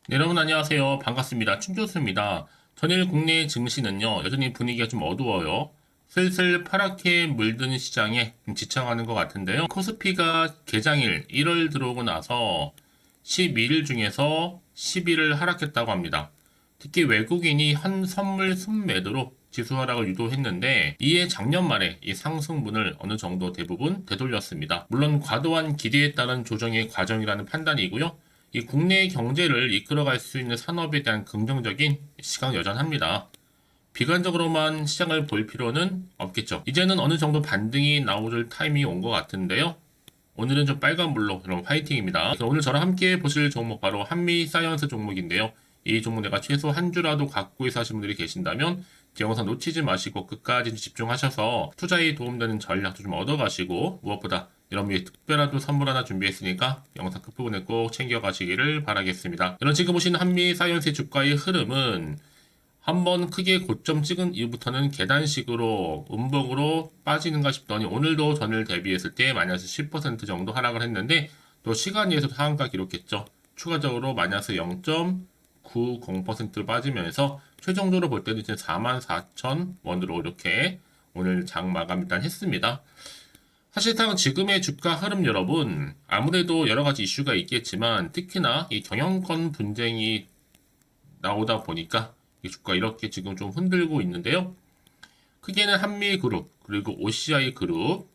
네, 여러분 안녕하세요. 반갑습니다. 춘교수입니다. 전일 국내 증시는요, 여전히 분위기가 좀 어두워요. 슬슬 파랗게 물든 시장에 좀 지쳐가는 것 같은데요. 코스피가 개장일 1월 들어오고 나서 12일 중에서 10일을 하락했다고 합니다. 특히 외국인이 한 선물 순매도로 지수 하락을 유도했는데 이에 작년 말에 이 상승분을 어느 정도 대부분 되돌렸습니다. 물론 과도한 기대에 따른 조정의 과정이라는 판단이고요. 이 국내 경제를 이끌어갈 수 있는 산업에 대한 긍정적인 시각 여전합니다. 비관적으로만 시장을 볼 필요는 없겠죠. 이제는 어느 정도 반등이 나올 타이밍이 온 것 같은데요. 오늘은 좀 빨간불로 여러분 화이팅입니다. 그래서 오늘 저랑 함께 보실 종목 바로 한미사이언스 종목인데요. 이 종목 내가 최소 한 주라도 갖고 있어 하시는 분들이 계신다면 제 영상 놓치지 마시고 끝까지 집중하셔서 투자에 도움되는 전략도 좀 얻어가시고 무엇보다 여러분이 특별한 또 선물 하나 준비했으니까 영상 끝부분에 꼭 챙겨가시기를 바라겠습니다. 여러분 지금 보시는 한미사이언스의 주가의 흐름은 한번 크게 고점 찍은 이후부터는 계단식으로 음봉으로 빠지는가 싶더니 오늘도 전일 대비했을 때 마이너스 10% 정도 하락을 했는데 또 시간에서 하한가 기록했죠. 추가적으로 마이너스 0.90%로 빠지면서 최종적으로 볼 때는 이제 44,000원으로 이렇게 오늘 장 마감 일단 했습니다. 사실상 지금의 주가 흐름 여러분 아무래도 여러 가지 이슈가 있겠지만 특히나 이 경영권 분쟁이 나오다 보니까 이 주가 이렇게 지금 좀 흔들고 있는데요. 크게는 한미그룹 그리고 OCI그룹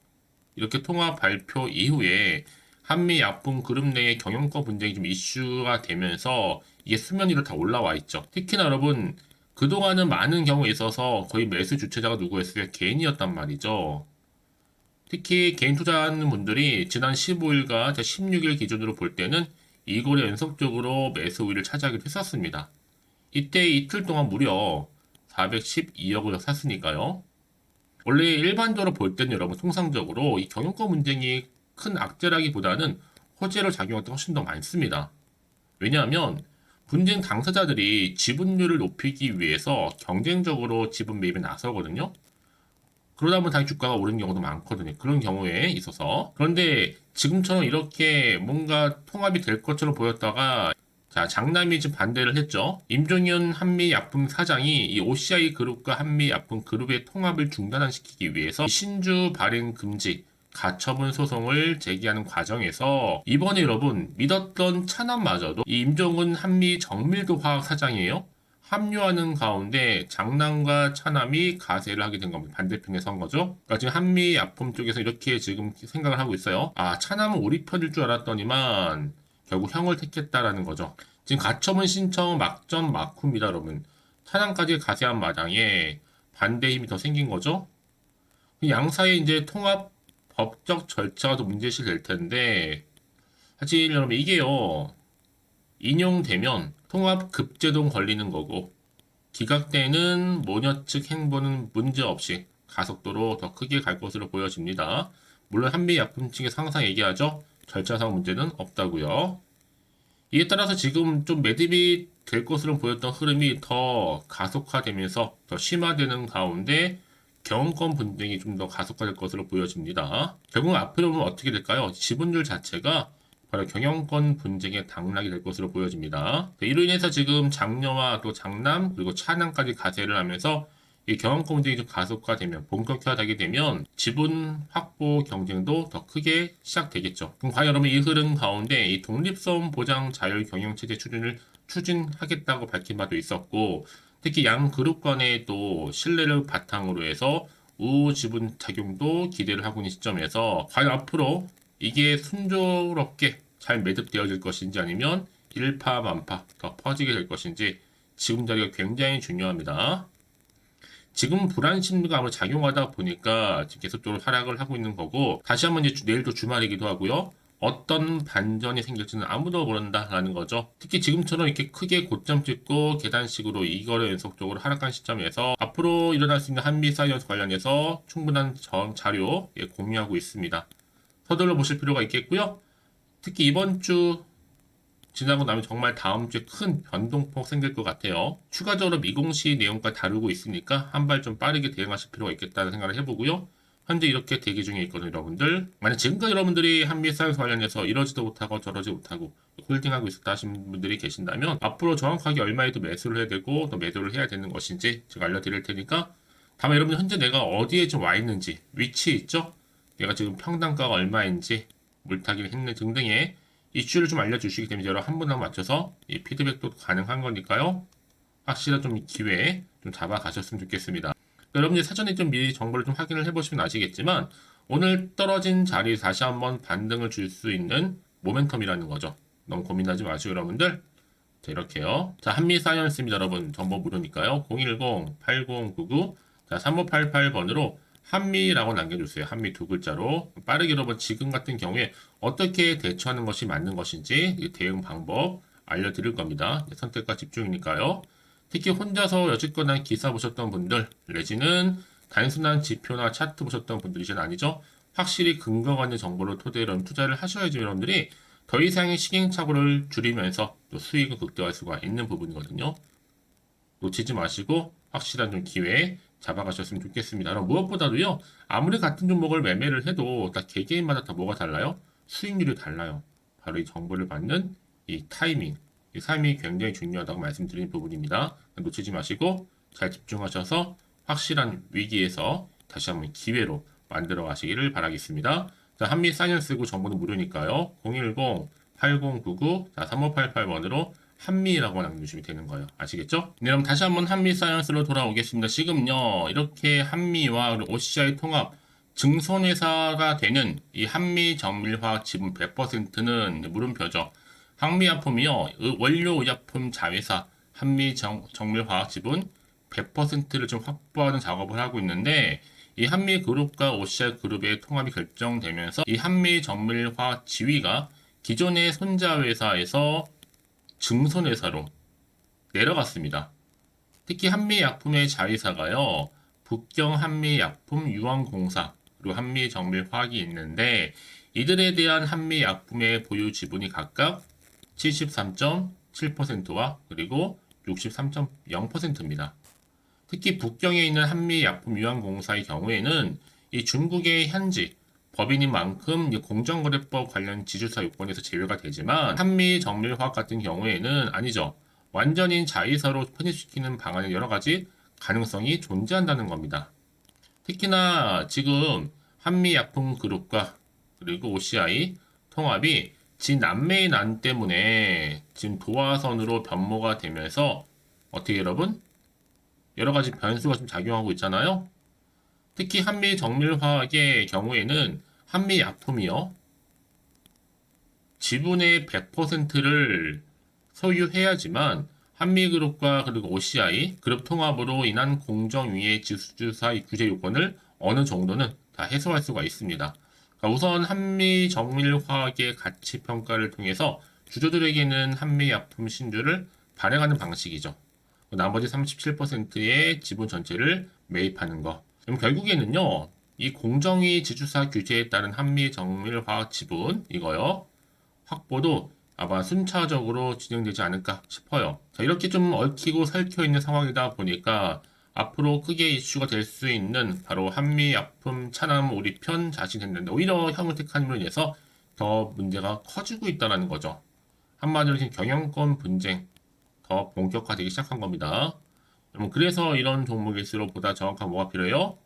이렇게 통합 발표 이후에 한미약품그룹 내의 경영권 분쟁이 좀 이슈가 되면서 이게 수면 위로 다 올라와 있죠. 특히나 여러분 그동안은 많은 경우에 있어서 거의 매수 주체자가 누구였어요? 개인이었단 말이죠. 특히 개인 투자하는 분들이 지난 15일과 16일 기준으로 볼 때는 이거래 연속적으로 매수 우위를 차지하기도 했었습니다. 이때 이틀 동안 무려 412억을 샀으니까요. 원래 일반적으로 볼 때는 여러분 통상적으로 이 경영권 분쟁이 큰 악재라기보다는 호재로 작용할 때 훨씬 더 많습니다. 왜냐하면 분쟁 당사자들이 지분율을 높이기 위해서 경쟁적으로 지분 매입에 나서거든요. 그러다 보면 당연히 주가가 오르는 경우도 많거든요. 그런 경우에 있어서. 그런데 지금처럼 이렇게 뭔가 통합이 될 것처럼 보였다가 자, 장남이 지금 반대를 했죠. 임종현 한미약품 사장이 이 OCI 그룹과 한미약품 그룹의 통합을 중단시키기 위해서 신주 발행 금지 가처분 소송을 제기하는 과정에서 이번에 여러분 믿었던 차남마저도 이 임종은 한미 정밀도 화학 사장이에요. 합류하는 가운데 장남과 차남이 가세를 하게 된 겁니다. 반대편에 선 거죠. 그러니까 지금 한미약품 쪽에서 이렇게 지금 생각을 하고 있어요. 아, 차남은 우리 편일 줄 알았더니만 결국 형을 택했다라는 거죠. 지금 가처분 신청 막전 막후입니다, 여러분. 차남까지 가세한 마당에 반대 힘이 더 생긴 거죠. 양사의 이제 통합 법적 절차가 더 문제시 될 텐데 사실 여러분 이게요. 인용되면 통합 급제동 걸리는 거고 기각되는 모녀 측 행보는 문제없이 가속도로 더 크게 갈 것으로 보여집니다. 물론 한미약품 측의 항상 얘기하죠. 절차상 문제는 없다고요. 이에 따라서 지금 좀 매듭이 될 것으로 보였던 흐름이 더 가속화되면서 더 심화되는 가운데 경영권 분쟁이 좀 더 가속화될 것으로 보여집니다. 결국 앞으로 보면 어떻게 될까요? 지분율 자체가 바로 경영권 분쟁의 당락이 될 것으로 보여집니다. 이로 인해서 지금 장녀와 또 장남 그리고 차남까지 가세를 하면서 이 경영권 분쟁이 좀 가속화되면 본격화되게 되면 지분 확보 경쟁도 더 크게 시작되겠죠. 그럼 과연 여러분 이 흐름 가운데 이 독립성 보장 자율 경영 체제 추진을 추진하겠다고 밝힌 바도 있었고 특히 양 그룹 간의 또 신뢰를 바탕으로 해서 우호 지분 작용도 기대를 하고 있는 시점에서 과연 앞으로 이게 순조롭게 잘 매듭되어질 것인지 아니면 일파만파 더 퍼지게 될 것인지 지금 자리가 굉장히 중요합니다. 지금 불안 심리감을 작용하다 보니까 지금 계속적으로 하락을 하고 있는 거고 다시 한번 이제 내일도 주말이기도 하고요. 어떤 반전이 생길지는 아무도 모른다라는 거죠. 특히 지금처럼 이렇게 크게 고점 찍고 계단식으로 이거를 연속적으로 하락한 시점에서 앞으로 일어날 수 있는 한미 사이언스 관련해서 충분한 자료 공유하고 있습니다. 서둘러 보실 필요가 있겠고요. 특히 이번 주 지나고 나면 정말 다음 주에 큰 변동폭 생길 것 같아요. 추가적으로 미공시 내용까지 다루고 있으니까 한 발 좀 빠르게 대응하실 필요가 있겠다는 생각을 해보고요. 현재 이렇게 대기 중에 있거든요, 여러분들. 만약 지금까지 여러분들이 한미 사이언스 관련해서 이러지도 못하고 저러지 못하고 홀딩하고 있었다 하신 분들이 계신다면 앞으로 정확하게 얼마에 또 매수를 해야 되고 또 매도를 해야 되는 것인지 제가 알려드릴 테니까 다만 여러분 현재 내가 어디에 좀 와 있는지 위치 있죠? 내가 지금 평단가가 얼마인지 물타기를 했는 등등의 이슈를 좀 알려주시기 때문에 여러분 한 분 한 분 맞춰서 이 피드백도 가능한 거니까요. 확실한 좀 기회에 좀 잡아가셨으면 좋겠습니다. 여러분들 사전에 좀 미리 정보를 좀 확인을 해보시면 아시겠지만 오늘 떨어진 자리에 다시 한번 반등을 줄 수 있는 모멘텀이라는 거죠. 너무 고민하지 마시고 여러분들. 자, 이렇게요. 자, 한미 사이언스입니다, 여러분. 정보 무료니까요. 010-8099 자, 3588번으로 한미라고 남겨주세요. 한미 두 글자로. 빠르게 여러분 지금 같은 경우에 어떻게 대처하는 것이 맞는 것인지 대응 방법 알려드릴 겁니다. 선택과 집중이니까요. 특히 혼자서 여지껏 기사 보셨던 분들 내지는 단순한 지표나 차트 보셨던 분들이신 아니죠. 확실히 근거가 있는 정보를 토대로 투자를 하셔야지 여러분들이 더 이상의 시행착오를 줄이면서 또 수익을 극대화할 수가 있는 부분이거든요. 놓치지 마시고 확실한 좀 기회에 잡아가셨으면 좋겠습니다. 그럼 무엇보다도요, 아무리 같은 종목을 매매를 해도 다 개개인마다 다 뭐가 달라요? 수익률이 달라요. 바로 이 정보를 받는 이 타이밍, 이 삶이 굉장히 중요하다고 말씀드린 부분입니다. 놓치지 마시고 잘 집중하셔서 확실한 위기에서 다시 한번 기회로 만들어 가시기를 바라겠습니다. 자, 한미 사이언스고 정보는 무료니까요. 010-8099-3588번으로 한미라고 남겨주시면 되는 거예요. 아시겠죠? 네, 그럼 다시 한번 한미 사이언스로 돌아오겠습니다. 지금요, 이렇게 한미와 OCI 통합 증손회사가 되는 이 한미 정밀화학 지분 100%는 물음표죠. 한미약품이요, 원료의약품 자회사 한미 정밀화학 지분 100%를 좀 확보하는 작업을 하고 있는데 이 한미 그룹과 OCI 그룹의 통합이 결정되면서 이 한미 정밀화학 지위가 기존의 손자 회사에서 증손회사로 내려갔습니다. 특히 한미약품의 자회사가요, 북경 한미약품유황공사 그리고 한미정밀화학이 있는데 이들에 대한 한미약품의 보유 지분이 각각 73.7%와 그리고 63.0%입니다. 특히 북경에 있는 한미약품유황공사의 경우에는 이 중국의 현지 법인인 만큼 공정거래법 관련 지주사 요건에서 제외가 되지만 한미정밀화학 같은 경우에는 아니죠. 완전히 자회사로 편입시키는 방안의 여러 가지 가능성이 존재한다는 겁니다. 특히나 지금 한미약품그룹과 그리고 OCI 통합이 진남매의 난 때문에 지금 도화선으로 변모가 되면서 어떻게 여러분? 여러 가지 변수가 좀 작용하고 있잖아요. 특히 한미정밀화학의 경우에는 한미약품이요, 지분의 100%를 소유해야지만 한미그룹과 그리고 OCI 그룹 통합으로 인한 공정위의 지주사 규제 요건을 어느 정도는 다 해소할 수가 있습니다. 그러니까 우선 한미정밀화학의 가치 평가를 통해서 주주들에게는 한미약품 신주를 발행하는 방식이죠. 나머지 37%의 지분 전체를 매입하는 거. 그럼 결국에는요, 이 공정위 지주사 규제에 따른 한미정밀화학 지분 이거요, 확보도 아마 순차적으로 진행되지 않을까 싶어요. 자, 이렇게 좀 얽히고 설켜 있는 상황이다 보니까 앞으로 크게 이슈가 될 수 있는 바로 한미약품 차남 우리 편 자신했는데 오히려 형을 택함으로 인해서 더 문제가 커지고 있다는 거죠. 한마디로 지금 경영권 분쟁 더 본격화되기 시작한 겁니다. 그래서 이런 종목일수록 보다 정확한 뭐가 필요해요?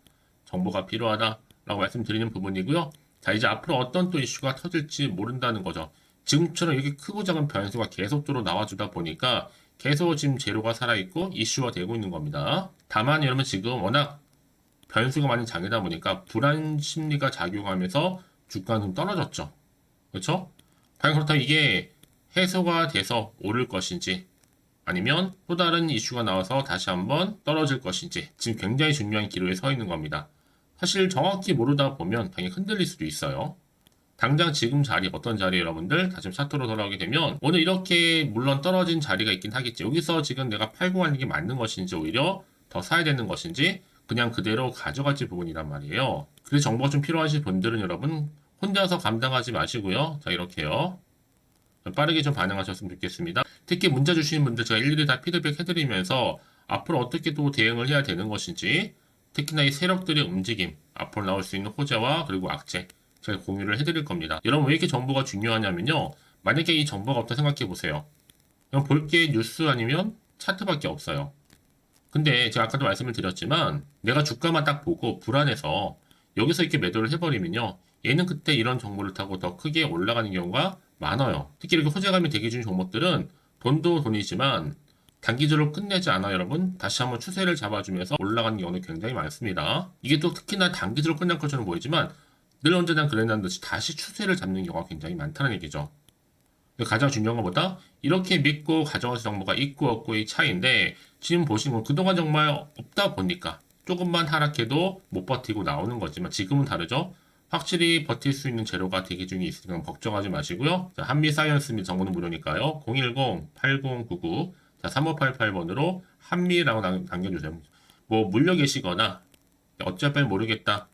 정보가 필요하다라고 말씀드리는 부분이고요. 자, 이제 앞으로 어떤 또 이슈가 터질지 모른다는 거죠. 지금처럼 이렇게 크고 작은 변수가 계속적으로 나와주다 보니까 계속 지금 재료가 살아있고 이슈가 되고 있는 겁니다. 다만 여러분 지금 워낙 변수가 많은 장이다 보니까 불안 심리가 작용하면서 주가는 좀 떨어졌죠. 그렇죠? 과연 그렇다면 이게 해소가 돼서 오를 것인지 아니면 또 다른 이슈가 나와서 다시 한번 떨어질 것인지 지금 굉장히 중요한 기로에 서 있는 겁니다. 사실 정확히 모르다 보면 당연히 흔들릴 수도 있어요. 당장 지금 자리 어떤 자리 여러분들 다시 차트로 돌아오게 되면 오늘 이렇게 물론 떨어진 자리가 있긴 하겠지. 여기서 지금 내가 팔고 가는 게 맞는 것인지 오히려 더 사야 되는 것인지 그냥 그대로 가져갈지 부분이란 말이에요. 그래서 정보가 좀 필요하신 분들은 여러분 혼자서 감당하지 마시고요. 자, 이렇게요. 빠르게 좀 반응하셨으면 좋겠습니다. 특히 문자 주시는 분들 제가 일일이 다 피드백 해드리면서 앞으로 어떻게 또 대응을 해야 되는 것인지 특히나 이 세력들의 움직임, 앞으로 나올 수 있는 호재와 그리고 악재, 제가 공유를 해드릴 겁니다. 여러분 왜 이렇게 정보가 중요하냐면요. 만약에 이 정보가 없다 생각해 보세요. 그럼 볼 게 뉴스 아니면 차트밖에 없어요. 근데 제가 아까도 말씀을 드렸지만 내가 주가만 딱 보고 불안해서 여기서 이렇게 매도를 해버리면요. 얘는 그때 이런 정보를 타고 더 크게 올라가는 경우가 많아요. 특히 이렇게 호재감이 대기 중인 종목들은 돈도 돈이지만 단기적으로 끝내지 않아요, 여러분. 다시 한번 추세를 잡아주면서 올라가는 경우는 굉장히 많습니다. 이게 또 특히나 단기적으로 끝날 것처럼 보이지만 늘 언제나 그랬다는 듯이 다시 추세를 잡는 경우가 굉장히 많다는 얘기죠. 가장 중요한 것보다 이렇게 믿고 가져가서 정보가 있고 없고의 차이인데 지금 보시는 건 그동안 정말 없다 보니까 조금만 하락해도 못 버티고 나오는 거지만 지금은 다르죠. 확실히 버틸 수 있는 재료가 대기 중에 있으니까 걱정하지 마시고요. 자, 한미사이언스 및 정보는 무료니까요. 010-8099 3588번으로 한미라고 남겨주세요. 뭐 물려 계시거나 어쩔 모르겠다.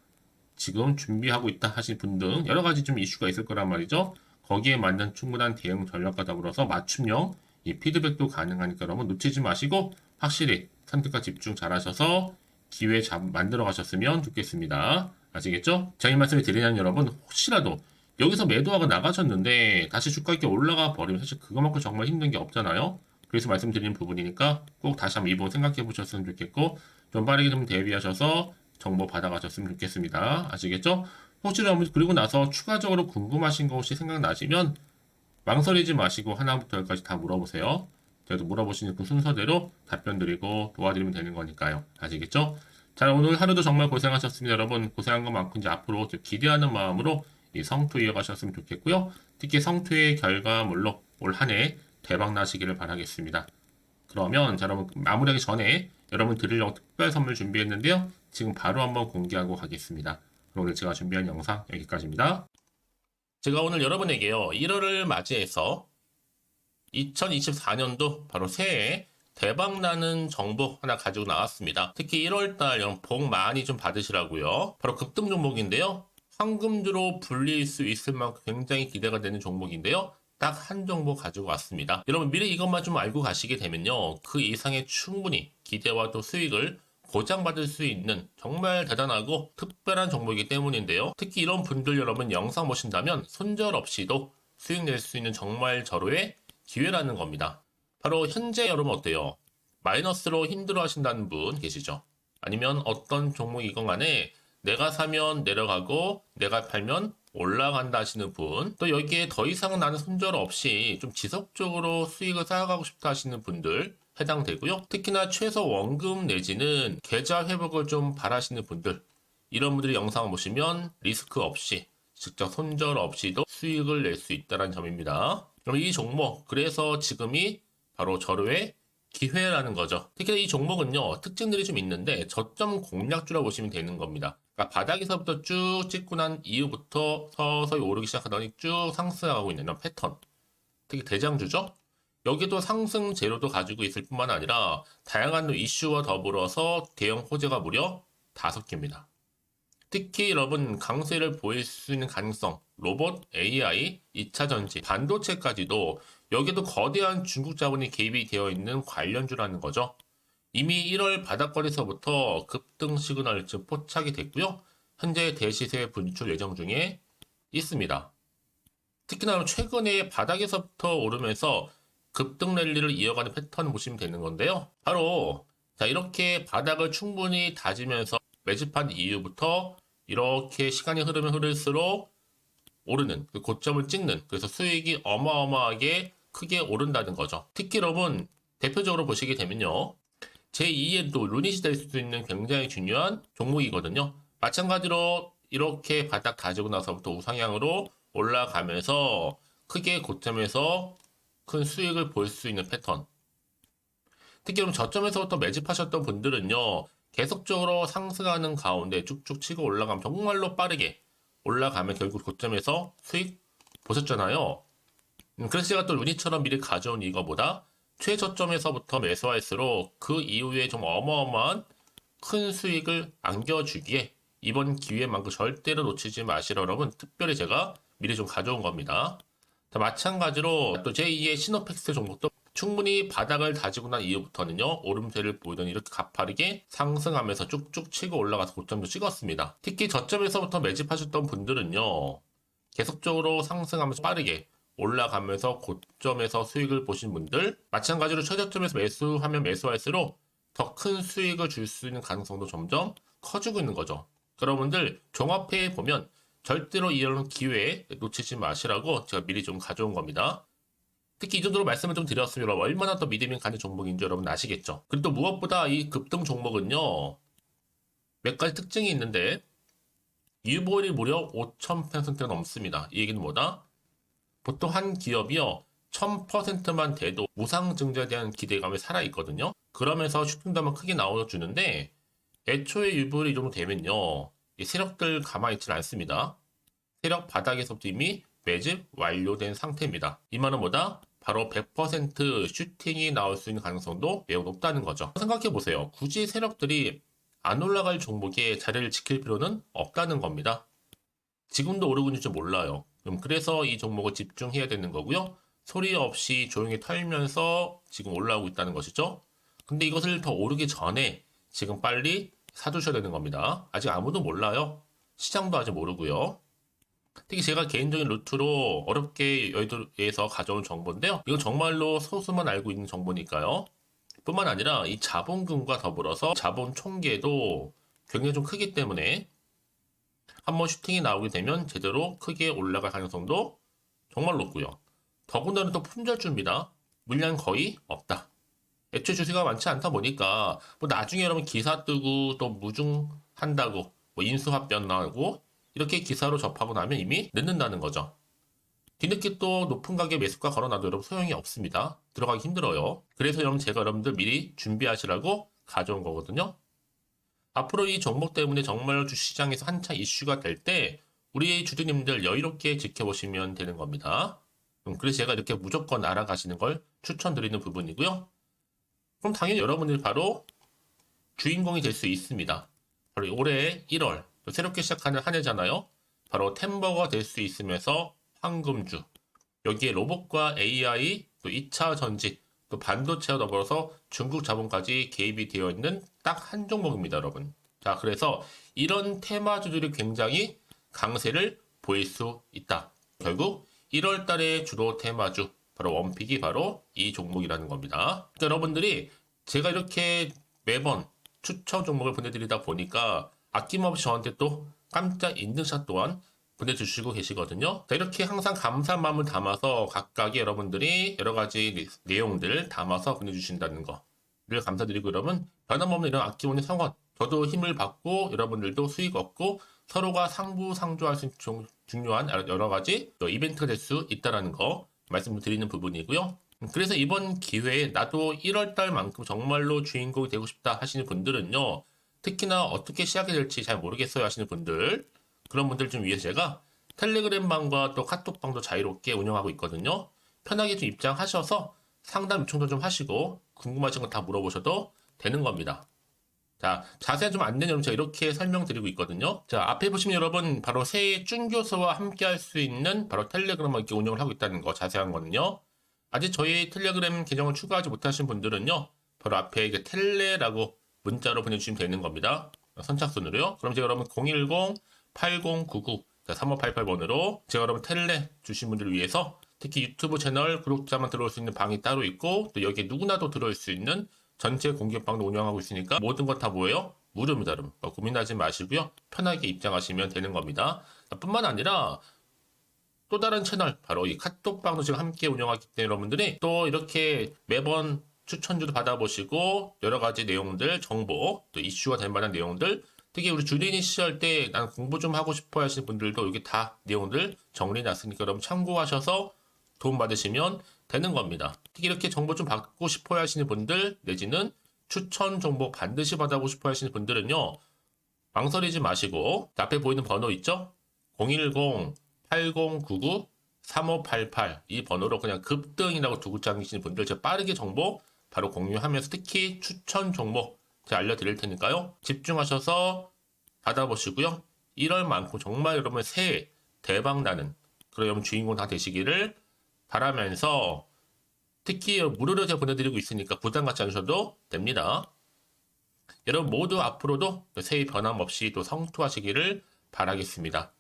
지금 준비하고 있다 하신 분 등 여러 가지 좀 이슈가 있을 거란 말이죠. 거기에 맞는 충분한 대응 전략과 더불어서 맞춤형 이 피드백도 가능하니까 여러분 놓치지 마시고 확실히 선택과 집중 잘하셔서 기회 만들어 가셨으면 좋겠습니다. 아시겠죠? 제가 이 말씀을 드리냐면 여러분 혹시라도 여기서 매도하고 나가셨는데 다시 주가 이렇게 올라가 버리면 사실 그거만큼 정말 힘든 게 없잖아요. 그래서 말씀드리는 부분이니까 꼭 다시 한번 이 부분 생각해 보셨으면 좋겠고 좀 빠르게 좀 대비하셔서 정보 받아가셨으면 좋겠습니다. 아시겠죠? 혹시라도 그리고 나서 추가적으로 궁금하신 것이 생각나시면 망설이지 마시고 하나부터 열까지 다 물어보세요. 저도 물어보시는 그 순서대로 답변 드리고 도와드리면 되는 거니까요. 아시겠죠? 자, 오늘 하루도 정말 고생하셨습니다. 여러분 고생한 것만큼 이제 앞으로 기대하는 마음으로 이 성투 이어가셨으면 좋겠고요. 특히 성투의 결과물로 올 한 해 대박 나시기를 바라겠습니다. 그러면 자, 여러분 마무리하기 전에 여러분 드리려고 특별 선물 준비했는데요. 지금 바로 한번 공개하고 가겠습니다. 오늘 제가 준비한 영상 여기까지입니다. 제가 오늘 여러분에게요. 1월을 맞이해서 2024년도 바로 새해 대박나는 정보 하나 가지고 나왔습니다. 특히 1월달 복 많이 좀 받으시라고요. 바로 급등 종목인데요. 황금주로 불릴 수 있을 만큼 굉장히 기대가 되는 종목인데요. 딱 한 종목 가지고 왔습니다. 여러분 미리 이것만 좀 알고 가시게 되면요. 그 이상의 충분히 기대와 또 수익을 보장받을 수 있는 정말 대단하고 특별한 종목이기 때문인데요. 특히 이런 분들 여러분 영상 보신다면 손절없이도 수익 낼 수 있는 정말 절호의 기회라는 겁니다. 바로 현재 여러분 어때요? 마이너스로 힘들어 하신다는 분 계시죠? 아니면 어떤 종목이건 간에 내가 사면 내려가고 내가 팔면 올라간다 하시는 분, 또 여기에 더 이상 나는 손절 없이 좀 지속적으로 수익을 쌓아가고 싶다 하시는 분들 해당되고요. 특히나 최소 원금 내지는 계좌 회복을 좀 바라시는 분들, 이런 분들이 영상을 보시면 리스크 없이 직접 손절 없이도 수익을 낼 수 있다는 점입니다. 그럼 이 종목, 그래서 지금이 바로 절호의 기회라는 거죠. 특히 이 종목은요, 특징들이 좀 있는데 저점 공략주라고 보시면 되는 겁니다. 그러니까 바닥에서부터 쭉 찍고 난 이후부터 서서히 오르기 시작하더니 쭉 상승하고 있는 이런 패턴. 특히 대장주죠. 여기도 상승 재료도 가지고 있을 뿐만 아니라 다양한 이슈와 더불어서 대형 호재가 무려 5개입니다. 특히 여러분 강세를 보일 수 있는 가능성, 로봇, AI, 2차 전지, 반도체까지도 여기도 거대한 중국 자본이 개입이 되어 있는 관련주라는 거죠. 이미 1월 바닥권에서부터 급등 시그널 즉 포착이 됐고요. 현재 대시세 분출 예정 중에 있습니다. 특히나 최근에 바닥에서부터 오르면서 급등 랠리를 이어가는 패턴을 보시면 되는 건데요. 바로 자 이렇게 바닥을 충분히 다지면서 매집한 이후부터 이렇게 시간이 흐르면 흐를수록 오르는 그 고점을 찍는, 그래서 수익이 어마어마하게 크게 오른다는 거죠. 특히 여러분 대표적으로 보시게 되면요. 제2의 또 루닛이 될 수도 있는 굉장히 중요한 종목이거든요. 마찬가지로 이렇게 바닥 다지고 나서부터 우상향으로 올라가면서 크게 고점에서 큰 수익을 볼 수 있는 패턴. 특히 그럼 저점에서부터 매집하셨던 분들은요. 계속적으로 상승하는 가운데 쭉쭉 치고 올라가면 정말로 빠르게 올라가면 결국 고점에서 수익 보셨잖아요. 그래서 제가 또 루닛처럼 미리 가져온 이거보다 최저점에서부터 매수할수록 그 이후에 좀 어마어마한 큰 수익을 안겨주기에 이번 기회만큼 절대로 놓치지 마시라 여러분 특별히 제가 미리 좀 가져온 겁니다. 자, 마찬가지로 또 제2의 시노팩스 종목도 충분히 바닥을 다지고 난 이후부터는요, 오름세를 보이더니 이렇게 가파르게 상승하면서 쭉쭉 치고 올라가서 고점도 찍었습니다. 특히 저점에서부터 매집하셨던 분들은요, 계속적으로 상승하면서 빠르게 올라가면서 고점에서 수익을 보신 분들, 마찬가지로 최저점에서 매수하면 매수할수록 더 큰 수익을 줄 수 있는 가능성도 점점 커지고 있는 거죠. 여러분들 종합해 보면 절대로 이런 기회 놓치지 마시라고 제가 미리 좀 가져온 겁니다. 특히 이 정도로 말씀을 좀 드렸으면 얼마나 더 믿음이 가는 종목인지 여러분 아시겠죠? 그리고 또 무엇보다 이 급등 종목은요, 몇 가지 특징이 있는데 유보율이 무려 5000%가 넘습니다. 이 얘기는 뭐다? 보통 한 기업이요 1000%만 돼도 무상증자에 대한 기대감이 살아있거든요. 그러면서 슈팅도 한번 크게 나와주는데 애초에 유보율이 이 정도 되면요, 이 세력들 가만히 있지는 않습니다. 세력 바닥에서부터 이미 매집 완료된 상태입니다. 이 말은 뭐다? 바로 100% 슈팅이 나올 수 있는 가능성도 매우 높다는 거죠. 생각해보세요. 굳이 세력들이 안 올라갈 종목에 자리를 지킬 필요는 없다는 겁니다. 지금도 오르고 있는지 몰라요. 그래서 이 종목을 집중해야 되는 거고요. 소리 없이 조용히 털면서 지금 올라오고 있다는 것이죠. 근데 이것을 더 오르기 전에 지금 빨리 사두셔야 되는 겁니다. 아직 아무도 몰라요. 시장도 아직 모르고요. 특히 제가 개인적인 루트로 어렵게 여의도에서 가져온 정보인데요. 이건 정말로 소수만 알고 있는 정보니까요. 뿐만 아니라 이 자본금과 더불어서 자본 총계도 굉장히 좀 크기 때문에 한번 슈팅이 나오게 되면 제대로 크게 올라갈 가능성도 정말 높고요. 더군다나 또 품절주입니다. 물량 거의 없다. 애초에 주식가 많지 않다 보니까 뭐 나중에 여러분 기사 뜨고 또 무중한다고 뭐 인수합병 나고 이렇게 기사로 접하고 나면 이미 늦는다는 거죠. 뒤늦게 또 높은 가격에 매수가 걸어놔도 여러분 소용이 없습니다. 들어가기 힘들어요. 그래서 여러분 제가 여러분들 미리 준비하시라고 가져온 거거든요. 앞으로 이 종목 때문에 정말 주시장에서 한창 이슈가 될 때 우리 주주님들 여유롭게 지켜보시면 되는 겁니다. 그래서 제가 이렇게 무조건 알아가시는 걸 추천드리는 부분이고요. 그럼 당연히 여러분들이 바로 주인공이 될 수 있습니다. 바로 올해 1월 새롭게 시작하는 한 해잖아요. 바로 템버가 될 수 있으면서 황금주, 여기에 로봇과 AI, 또 2차 전지, 또 반도체와 더불어서 중국 자본까지 개입이 되어 있는 딱 한 종목입니다, 여러분. 자, 그래서 이런 테마주들이 굉장히 강세를 보일 수 있다. 결국 1월 달에 주로 테마주, 바로 원픽이 바로 이 종목이라는 겁니다. 그러니까 여러분들이 제가 이렇게 매번 추천 종목을 보내드리다 보니까 아낌없이 저한테 또 깜짝 인증샷 또한 보내주시고 계시거든요. 자, 이렇게 항상 감사한 마음을 담아서 각각의 여러분들이 여러 가지 내용들 담아서 보내주신다는 거를 감사드리고, 여러분 변함없는 이런 아낌없는 성원, 저도 힘을 받고 여러분들도 수익 얻고 서로가 상부상조할 수 있는 중요한 여러 가지 이벤트가 될 수 있다는 거 말씀드리는 부분이고요. 그래서 이번 기회에 나도 1월달만큼 정말로 주인공이 되고 싶다 하시는 분들은요, 특히나 어떻게 시작이 될지 잘 모르겠어요 하시는 분들, 그런 분들 좀 위해서 제가 텔레그램방과 또 카톡방도 자유롭게 운영하고 있거든요. 편하게 좀 입장하셔서 상담 요청도 좀 하시고 궁금하신 거 다 물어보셔도 되는 겁니다. 자, 자세한 좀 안내는 여러분 제가 이렇게 설명드리고 있거든요. 자, 앞에 보시면 여러분 바로 새해 쭌교수와 함께 할 수 있는 바로 텔레그램을 이렇게 운영을 하고 있다는 거, 자세한 거는요. 아직 저희 텔레그램 계정을 추가하지 못하신 분들은요, 바로 앞에 이게 텔레라고 문자로 보내주시면 되는 겁니다. 선착순으로요. 그럼 제가 여러분 010-8099-3588번으로 제가 여러분 텔레 주신 분들을 위해서 특히 유튜브 채널 구독자만 들어올 수 있는 방이 따로 있고, 또 여기에 누구나도 들어올 수 있는 전체 공개방도 운영하고 있으니까 모든 것 다 뭐예요? 무료입니다, 여러분. 고민하지 마시고요. 편하게 입장하시면 되는 겁니다. 뿐만 아니라 또 다른 채널, 바로 이 카톡방도 지금 함께 운영하기 때문에 여러분들이 또 이렇게 매번 추천주도 받아보시고 여러 가지 내용들, 정보, 또 이슈가 될 만한 내용들, 특히 우리 주린이 시절 때 난 공부 좀 하고 싶어 하시는 분들도 여기 다 내용들 정리해놨으니까 여러분 참고하셔서 도움 받으시면 되는 겁니다. 특히 이렇게 정보 좀 받고 싶어 하시는 분들, 내지는 추천 정보 반드시 받아보고 싶어 하시는 분들은요, 망설이지 마시고 앞에 보이는 번호 있죠? 010-8099-3588 이 번호로 그냥 급등이라고 두고 당기시는 분들 제가 빠르게 정보 바로 공유하면서 특히 추천 종목 제가 알려드릴 테니까요. 집중하셔서 받아보시고요. 1월만큼 정말 여러분 새해 대박나는 그런 여러분 주인공 다 되시기를 바라면서, 특히 무료로 제가 보내드리고 있으니까 부담 갖지 않으셔도 됩니다. 여러분 모두 앞으로도 새해 변함없이 또 성투하시기를 바라겠습니다.